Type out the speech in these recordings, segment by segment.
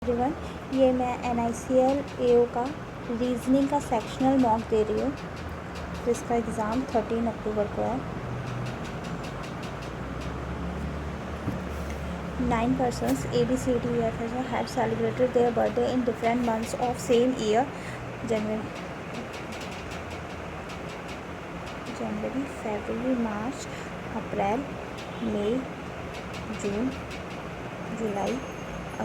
Everyone, ये मैं NICL AO का रीजनिंग का सेक्शनल मॉक दे रही हूँ। जिसका एग्ज़ाम 13 अक्टूबर को है। 9 persons ABCDEF have celebrated their birthday in different months of same year. जनवरी, फरवरी, मार्च, अप्रैल, मई, जून, जुलाई,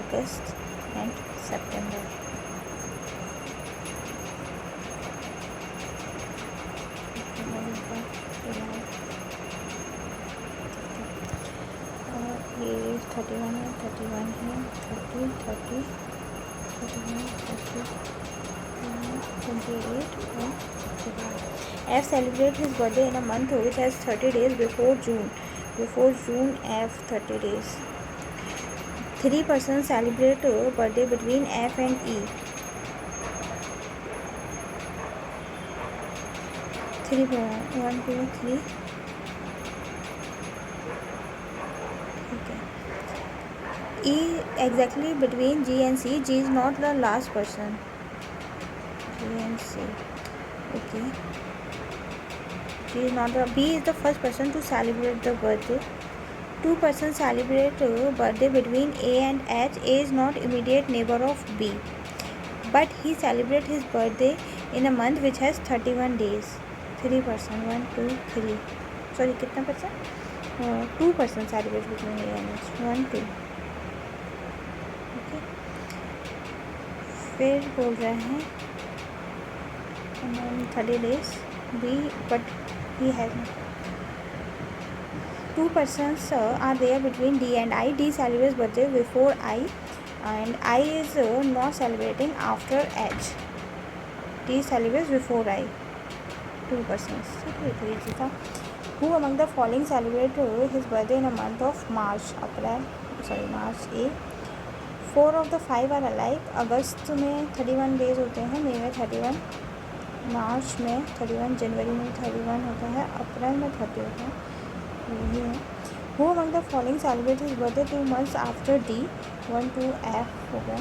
अगस्त एंड सितंबर। ये 31 है, 31 है, 30, 30, 31, 30, 28 और 31. F celebrates his birthday in a month which has 30 days before June. Before June, F 30 days. 3 persons celebrate birthday between F and E. 3 1 2 3. ठीक है. E exactly between G and C. G is not the last person. G and C. Okay. G is not the. B is the first person to celebrate the birthday. 2 persons celebrate birthday between A and H. A is not immediate neighbor of B, but he celebrate his birthday in a month which has 31 days. 3 person 1 2 3. Sorry, कितना person? 2 persons celebrate between A and H. 1 2. Okay. फिर बोल रहे हैं 30 days. B, but he has not. 2 persons are there between D and I. D celebrates birthday before I, and I is not celebrating after H. D celebrates before I. 2 persons. Who among the following celebrate his birthday in a month of March? March A. 4 of the 5 are alike. अगस्त में 31 days होते हैं, मई में 31, मार्च में 31, जनवरी में 31 होता है, अप्रैल में 30 होता है. यही है. Who among the following celebrate his birthday 2 months after D? 1 2 F हो गया.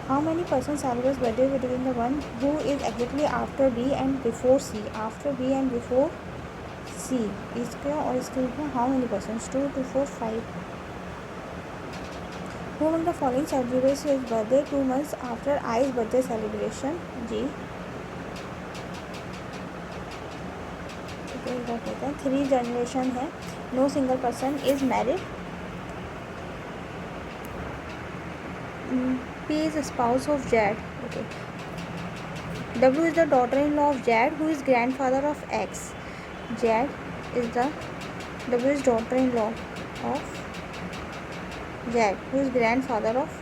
How many persons celebrate birthday between the one who is exactly after B and before C? After B and before C. इसके और इसके ऊपर how many persons? 2 2 4 5. Who among the following celebrates his birthday 2 months after I's birthday celebration? G. 3 generation है. No single person is married. P is spouse of Jad. Okay. W is the daughter-in-law of Jad, who is grandfather of X. Jad is the W is daughter-in-law of Jad, who is grandfather of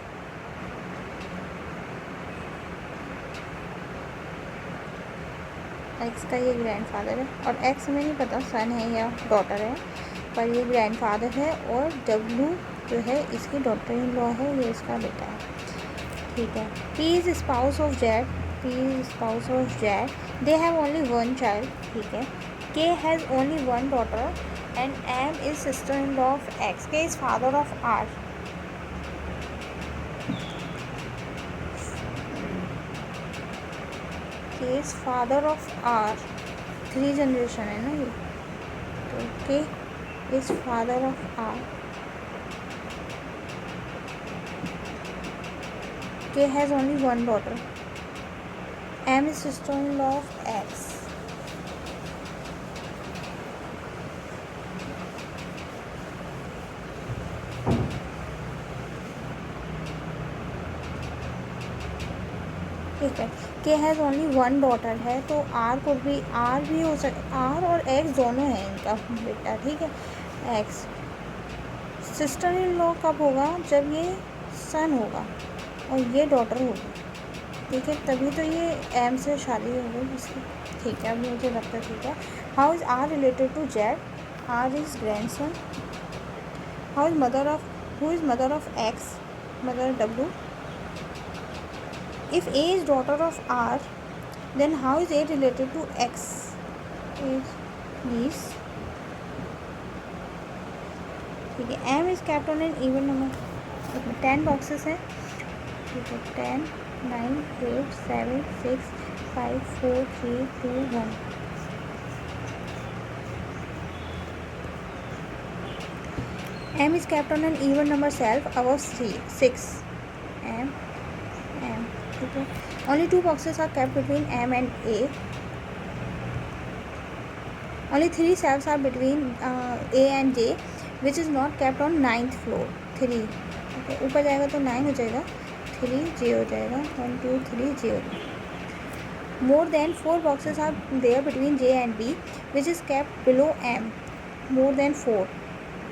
X का ये grandfather है, और X में नहीं पता सन है या daughter है, पर ये ग्रैंडफादर है, और W जो है इसकी डॉटर इन लॉ है, ये इसका बेटा है. ठीक है. P is spouse of Jad. P is spouse of Jad. They have only one child. ठीक है. K has only one daughter and M is sister-in-law of X. K is father of R. K is father of R. 3 generation है ना ये, तो K is father of R. K has only one daughter. M is sister-in-law of X. ठीक है. K has only one daughter है, तो R को भी R भी हो R और X दोनों हैं इनका बेटा. ठीक है. X सिस्टर इन लॉ कब होगा? जब ये सन होगा और ये डॉटर होगी. ठीक है. तभी तो ये M से शादी हो गई इसकी. ठीक है. अब मुझे लगता है ठीक है. How is R related to Z? R is grandson. How is mother of who is mother of X? Mother W. If A is daughter of R, then how is A related to X? Is niece. ठीक है. M is kept on an even number. इसमें 10 boxes हैं, ठीक है। 10, 9, 8, 7, 6, 5, 4, 3, 2, 1। M is kept on an even number shelf above 6. M, ठीक है। Only 2 boxes are kept between M and A. Only 3 shelves are between A and J, which is not kept on 9th floor. 3, ठीक है। ऊपर जाएगा तो 9 हो जाएगा, 3 J हो जाएगा, 1, 2, 3 J हो जाएगा। More than 4 boxes are there between J and B, which is kept below M. More than 4,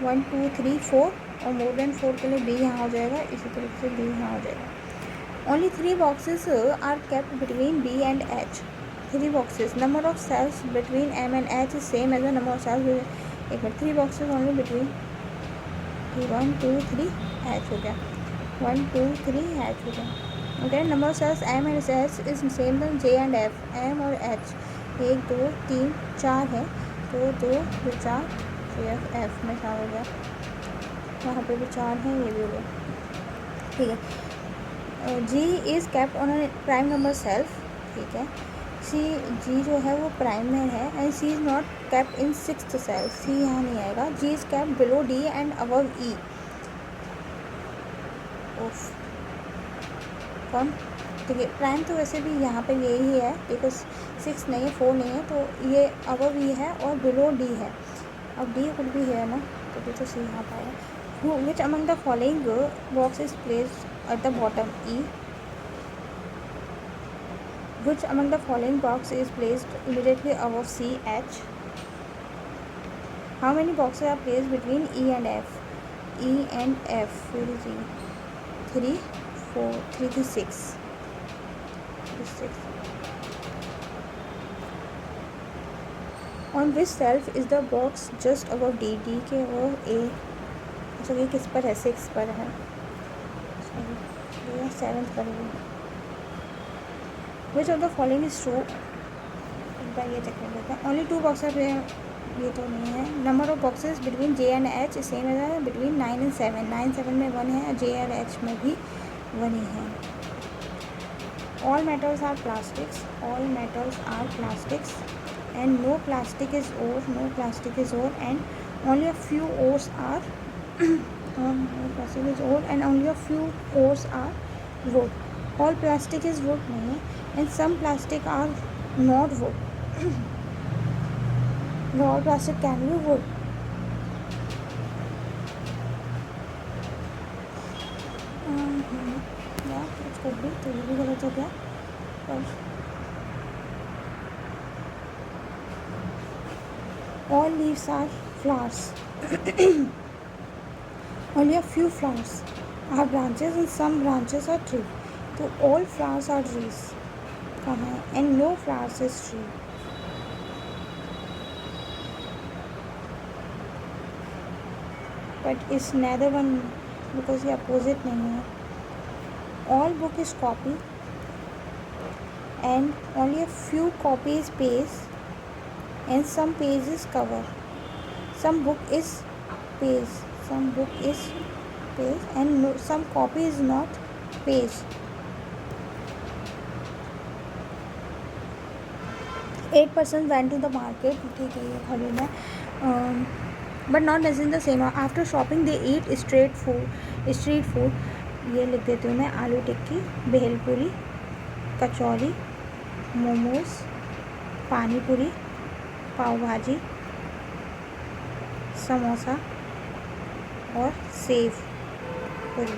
1, 2, 3, 4, और more than 4 के लिए B यहाँ हो जाएगा, इसी तरीके से B यहाँ हो जाएगा। Only 3 boxes are kept between B and H. 3 boxes. Number of cells between M and H is same as the number of cells between, एक बार 3 boxes only between 1, 2, 3 H हो गया, 1, 2, 3 H हो गया। Okay, number of cells M and H is same than J and F. M और H 1, 2, 3, 4 है, तो 2, 2, 4, F में 4 हो गया, वहाँ पे भी 4 है, ये भी हो गया, ठीक है। G is kept on a prime number shelf, ठीक है। G जो है वो प्राइम में है, and C is not kept in 6th cell. C यहाँ नहीं आएगा। G is kept below D and above E. कौन, ठीक है। प्राइम तो वैसे भी यहाँ पे यही है, बिकॉज 6 नहीं है, 4 नहीं है, तो ये अबव ई है और बिलो डी है। अब डी कुछ भी है ना, तो भी तो सी यहाँ पर आएगा। Which among the following box is placed at the bottom E, which among the following box is placed immediately above C H. How many boxes are placed between E and F, E and F, 3, 4, 3 to 6, 6. On which shelf is the box just above D? D के वो A, अच्छा ये किस पर है, 6 पर है, ये 7th पर है। Which of the following is true? एक बार ये चेक कर लेते हैं। Only 2 boxes है, ये तो नहीं है। Number of boxes between J and H same है, between 9 and 7, 9, 7 में 1 है, J और H में भी 1 ही है। All metals are plastics. All metals are plastics, and no plastic is ore. No plastic is ore, and only a few ores are. No plastic is ore, and only a few ores are wood. All plastic is wood नहीं है, and some plastic are not wood. No, all plastic can be wood. कर भी तो ये भी गलत हो गया। और all leaves are flowers. Only a few flowers are branches and some branches are tree. तो all flowers are trees कहाँ है, and no flowers is tree. But it's neither one because ये opposite नहीं है। All book is copy and only a few copies page and some page is cover. Some book is page, some book is page and no, some copy is not page. 8% went to the market, ठीक है, ये खरीदा, but not necessarily the same. After shopping they eat street food. ये लिख देती हूँ मैं, आलू टिक्की, भेलपुरी, कचौरी, मोमोज, पानी पूरी, पाव भाजी, समोसा और सेव पूरी।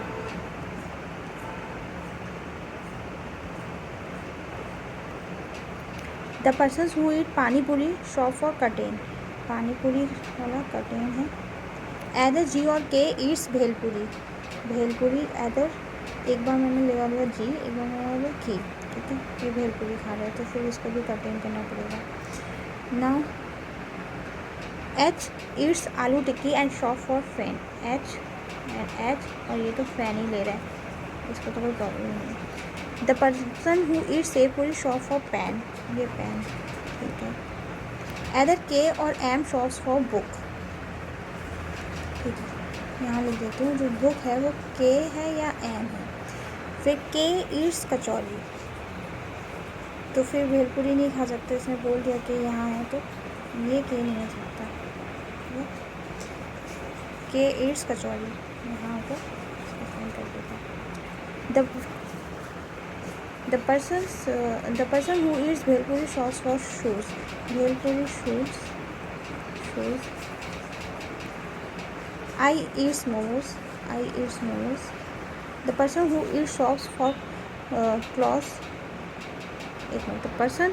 द पर्सन्स हु ईट पानी पूरी शॉप फॉर कर्टेन, पानी पूरी वाला कर्टेन है। एदर जी और के ईट्स भेलपुरी, भेलपुरी एदर, एक बार मैंने लगा लिया जी, एक बार मैंने लगा की, ठीक है, ये भेलपुरी खा रहे हैं तो फिर इसको भी कंटेन करना पड़ेगा। Now H eats aloo tikki and shop for fan, H और ये तो फैन ही ले रहा है, इसको तो कोई प्रॉब्लम नहीं। The person who eat save पूरी शॉप फॉर पैन, ये पैन, ठीक है। एदर के और एम शॉप्स फॉर बुक, ठीक है। यहाँ लिख देती हूँ, जो बुक है वो के है या एम है। फिर के ईट्स कचौरी, तो फिर भेलपुरी नहीं खा सकते, इसने बोल दिया कि यहाँ है तो ये के नहीं हो सकता। के ईट्स कचौरी, यहाँ को कर देता। The person who eats bhelpuri shops for shoes, bhelpuri shoes. I eats momos, the person who eats shops for clothes, एक minute, the person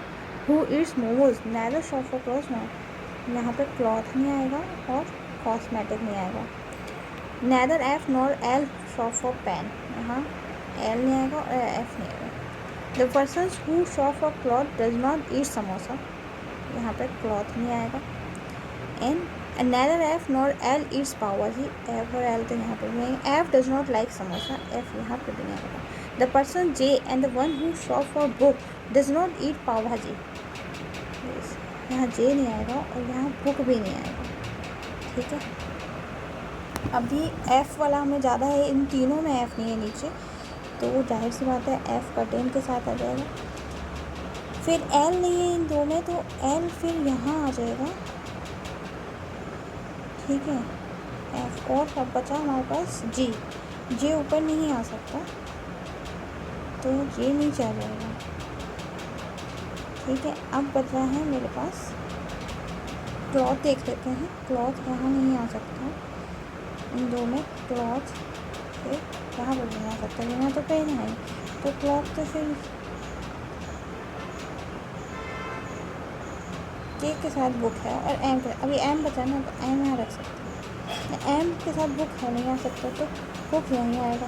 who eats momos neither shop for clothes, no, यहाँ पे cloth नहीं आएगा और cosmetic नहीं आएगा। neither F nor L shop for pen, यहाँ L नहीं आएगा और F नहीं आएगा। the person who shop for cloth does not eat samosa, यहाँ पे cloth नहीं आएगा। and neither F nor L eats पाव भाजी, F और L तो यहाँ पे भी नहीं। F does not like samosa, F यहाँ पे भी नहीं आएगा। the person J and the one who shop for book does not eat पाव भाजी, यहाँ J नहीं आएगा और यहाँ book भी नहीं आएगा। ठीक है, अभी F वाला हमें ज़्यादा है, इन तीनों में F नहीं है नीचे, तो जाहिर सी बात है F कर्टेन के साथ आ जाएगा। फिर L नहीं है इन दो में, तो L फिर यहाँ आ जाएगा। ठीक है, F और अब बचा हमारे पास G ऊपर नहीं आ सकता, तो ये नीचे आ जाएगा। ठीक है, अब बच रहा है मेरे पास क्लॉथ, देख लेते हैं। क्लॉथ यहाँ नहीं आ सकता, इन दो में क्लॉथ फिर कहाँ पर नहीं आ सकता, यहाँ तो पेन है, तो क्लॉथ तो फिर के के साथ बुक है और एम के, अभी एम बचा ना, तो एम यहाँ रख सकते हैं। एम के साथ बुक है नहीं आ सकता, तो बुक यहीं आएगा।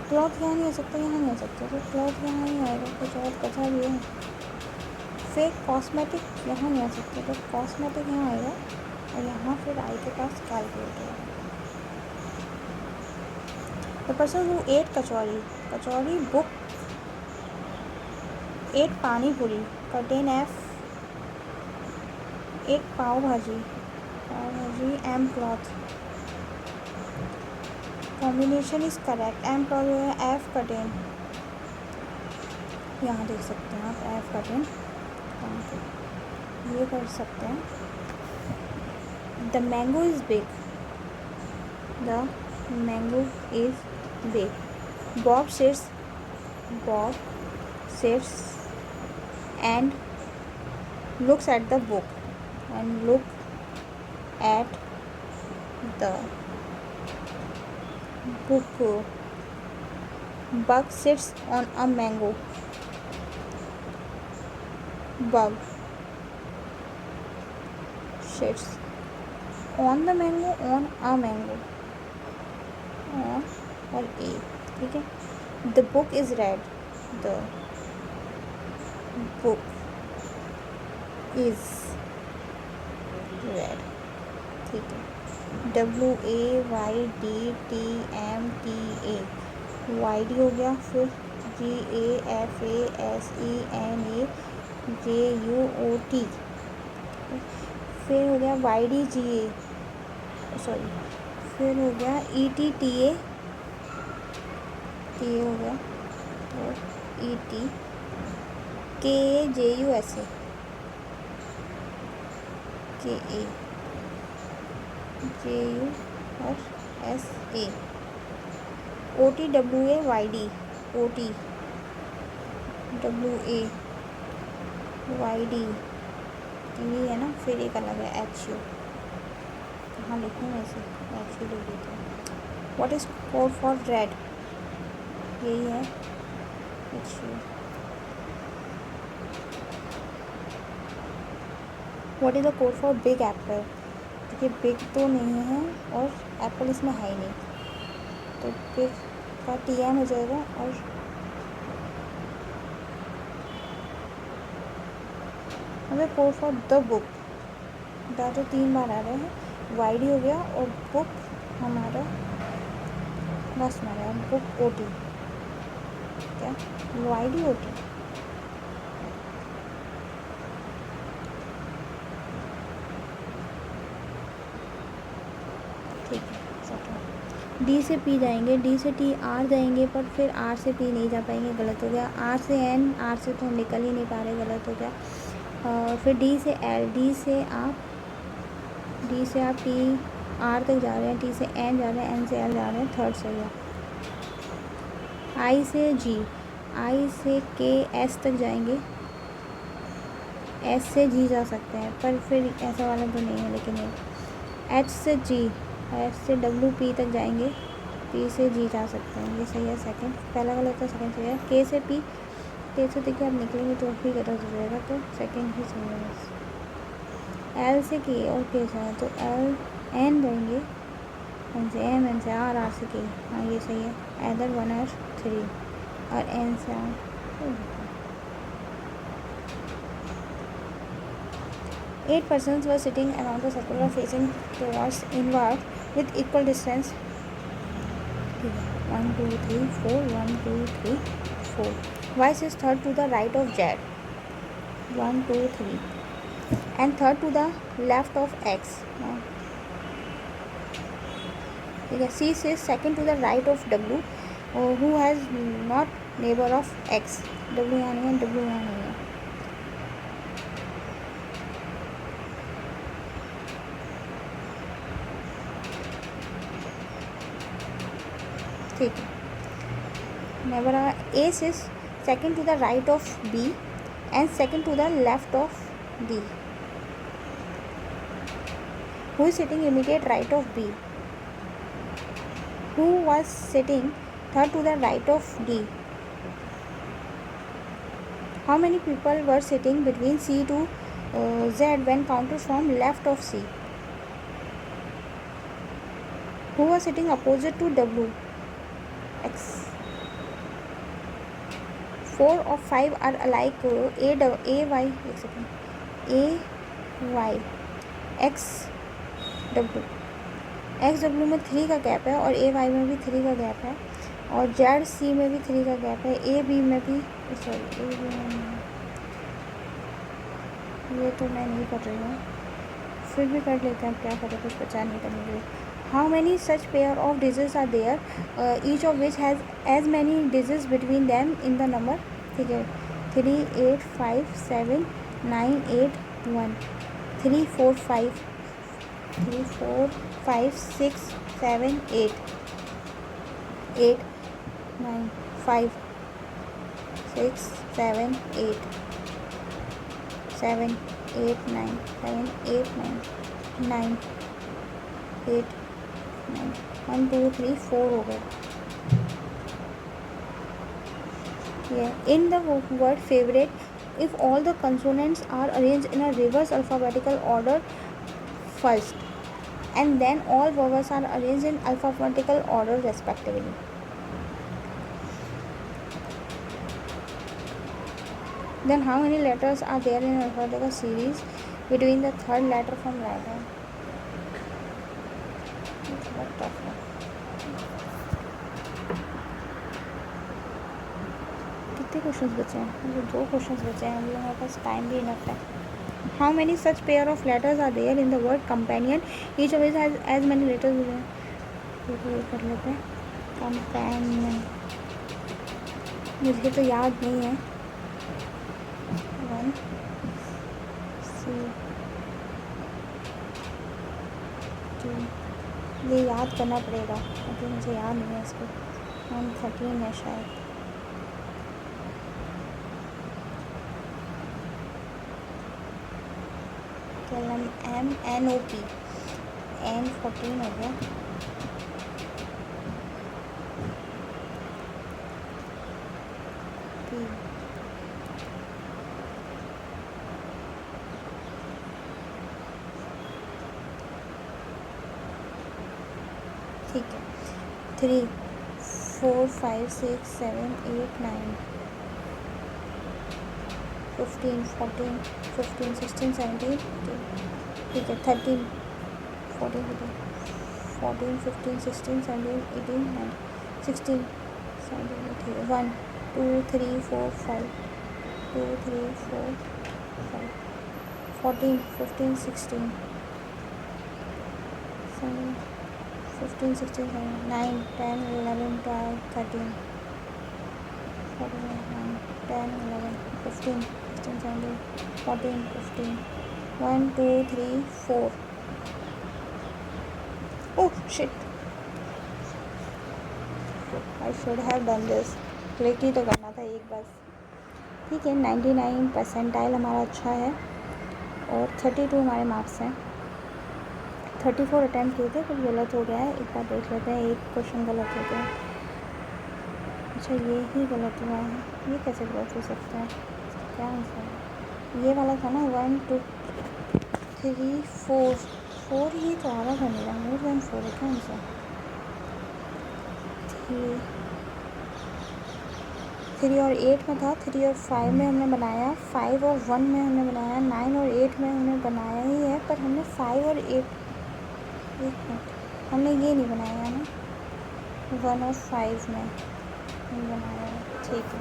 क्लॉथ यहाँ नहीं आ सकता, यहाँ नहीं आ सकता, तो क्लॉथ यहाँ नहीं आएगा, कुछ और बचा भी है। फिर कॉस्मेटिक यहाँ नहीं आ सकता, तो कॉस्मेटिक यहाँ आएगा और यहाँ फिर आई के पास कैलकुलेटर है। The person who ate kachori book ate pani puri, curtain F, एक pav bhaji M cloth, combination is correct, M cloth जो है F कर्टेन, यहाँ देख सकते हैं आप F कर्टेन, ये कर सकते हैं। The mango is big, Bob sits and looks at the book and look at the book. Bug sits on a mango, bug sits on the mango, on a mango, on और a। ठीक है, the book is red, the book is red। ठीक है, WAYDTMTA, YD हो गया, फिर GAFASENAJUOT, फिर हो गया YDGA, सॉरी, फिर हो गया ETTA, TA हो गया और ET, KAJUSA, KA JU और SA, OTWAYD, OTWAYD, ये है ना, फिर एक अलग है HU, कहाँ लिखूँ वैसे, HU लिख देते हैं। What is code for red, यही है HU। What is the code for big Apple, देखिए बिग तो नहीं है और एप्पल इसमें है ही नहीं, तो बिग का TM हो जाएगा। और मतलब code for the book, the तो 3 बार आ रहे हैं, YD हो गया और बुक हमारा लास्ट में आ रहा है, बुक OT, क्या YD OT, ठीक डी से पी जाएंगे, डी से टी आर जाएंगे, पर फिर आर से पी नहीं जा पाएंगे, गलत हो गया। आर से एन, आर से तो हम निकल ही नहीं पा रहे, गलत हो गया। और फिर डी से एल, डी से आप टी आर तक जा रहे हैं, टी से एन जा रहे हैं, एन से एल जा रहे हैं, थर्ड सही है। आई से जी, आई से के एस तक जाएंगे, एस से जी जा सकते हैं, पर फिर ऐसा वाला तो नहीं है, लेकिन ये एच से जी, एच से डब्ल्यू पी तक जाएंगे, पी से जी जा सकते हैं, ये सही है सेकंड। पहला गलत है, सेकंड सही है। के से पी, के से देखिए आप निकलेंगे तो भी गलत हो जाएगा, तो सेकंड ही सही है बस। एल से के और के से है, तो एल एन जाएंगे, एन से एम, एन से आर, आर से के, हाँ ये सही है। एदर 1 और 3, और एन से are. 8 persons were sitting around the circle facing towards inward with equal distance. 1 2 3 4, 1 2 3 4. Y is third to the right of Z, 1 2 3, and third to the left of X. C is second to the right of W, who has not neighbor of X. W यहाँ नहीं है, W यहाँ नहीं है। ठीक है। Neighbour A is second to the right of B and second to the left of D. Who is sitting immediate right of B? Who was sitting third to the right of D? How many people were sitting between C to Z when counted from left of C? Who was sitting opposite to W? X. 4 or 5 are alike A Y, एक second, A Y X W, X W में 3 का gap है, और A Y में भी 3 का gap है, और Z C में भी 3 का गैप है, A B में भी, सॉरी A B में, ये तो मैं नहीं कर रही हूँ, फिर भी कर लेते हैं, क्या करें, कुछ बचा नहीं करने के लिए। How many such pair of digits are there, each of which has as many digits between them in the number? ठीक है, 3 8 5 7 9 8 1, 3 4 5 3 4 5 6 7 8 8 9 5 6 7 8 7 8 9 7 8 9 9 8 9, 1 2 3 4 हो गए। In the word favorite, if all the consonants are arranged in a reverse alphabetical order first, and then all vowels are arranged in alphabetical order respectively. Then how many letters are there in alphabetical series between the third letter from right hand? कितने questions बचे हैं? मुझे 2 questions बचे हैं, अभी हमारे पास time भी इनफ है। How many such pair of letters are there in the word companion, each of it has as many letters. ये कर लेते हैं, कंपेनियन, मुझे तो याद नहीं है। 1 C 2, ये याद करना पड़ेगा क्योंकि मुझे याद नहीं है इसको। 13 है शायद। M N O P, N 14 हो गया। P ठीक है। 3 4 5 6 7 8 9 15 14 15 16 17 ठीक है। 13 14 14 15 16 17 18 9 16 17 18 1 2 3 4 5 2 3 4 5 14 15 16 17 15, 16, 9, 10, 11, 12, 13, 14, 10, 11, 15, 16, 17, 14, 15, 1, 2, 3, 4. Oh shit, I should have done this. Click ही तो करना था एक बस. ठीक है, 99 परसेंटाइल हमारा अच्छा है और 32 हमारे मार्क्स हैं. 34 अटैम्प्ट किए थे, कुछ गलत हो गया है, एक बार देख लेते हैं. एक क्वेश्चन गलत हो गया. अच्छा, ये ही गलत हुआ है. ये कैसे गलत हो सकता है? क्या आंसर है? ये वाला था ना 1, 2, 3, 4. 4 ही तो आ रहा था मेरा. मोर देन 4 है क्या आंसर? 3 और 8 में था. 3 और 5 में हमने बनाया. 5 और 1 में हमने बनाया. 9 और 8 में हमने बनाया ही है, पर हमने 5 और 8, एक मिनट, हमने ये नहीं बनाया है ना. 1 और 5 में नहीं बनाया है. ठीक है.